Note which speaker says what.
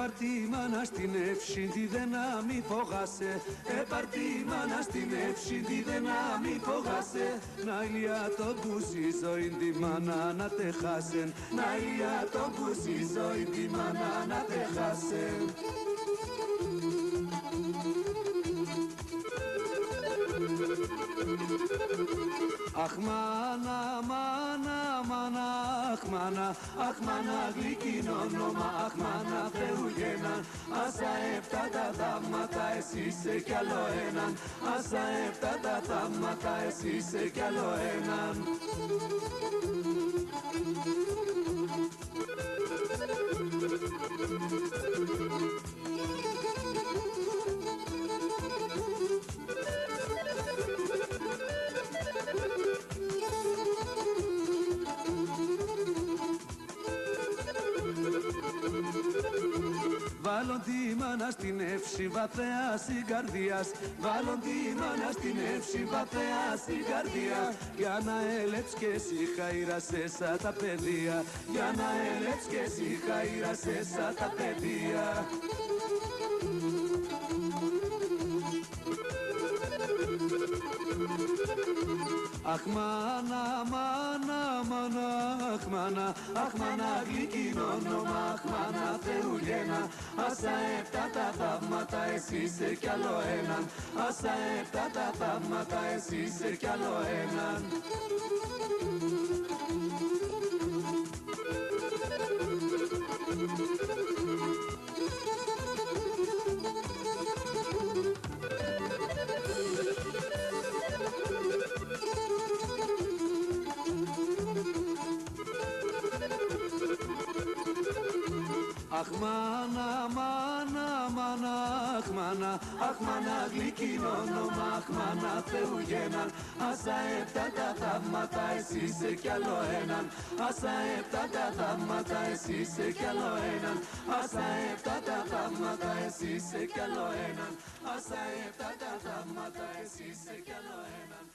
Speaker 1: Πάρ' τη μάνα στην εύσυντη δεν να μη φογάσαι. Πάρ' τη μάνα στην εύσυντη δεν να μη φογάσαι. Να ηλιά το πούσι ζωή τη μάνα να τε χάσεν. Να ηλιά το πούσι ζωή τη μάνα να τε χάσεν. Αχ μάνα, μάνα, μάνα, αχ μάνα, αχ μάνα γλυκίνο όνομα, αχ μάνα Θεουγένα. Άσα εφτά τα θαύματα, εσύ είσαι κι άλλο έναν. Άσα εφτά τα θαύματα, εσύ είσαι κι άλλο έναν. Βάλον τη μάνα στην εύση βαθέα στην καρδίας. Βάλον τη μάνα στην εύση βαθέα στην καρδία. Για να έλεψ και εσύ χαϊρασέσα τα παιδεία. Για να έλεψ και εσύ χαϊρασέσα τα παιδεία. Αχ μάνα, μάνα, μάνα, αχ μάνα, αχ μάνα γλυκίνο όνομα, αχ μάνα Θεουγένα. Άσα εφτά τα θαύματα, εσύ είσαι κι άλλο έναν. Άσα εφτά τα θαύματα, εσύ είσαι κι άλλο έναν. Αχ μάνα, μάνα, μάνα, αχ μάνα, αχ μάνα γλυκίνο όνομα, αχ μάνα Θεουγένα. Άσα εφτά τα θαύματα, εσύ είσαι κι άλλο έναν. Άσα εφτά τα θαύματα, εσύ είσαι κι άλλο έναν. Άσα εφτά τα θαύματα, εσύ είσαι κι άλλο έναν. Άσα εφτά τα θαύματα, εσύ είσαι κι άλλο έναν.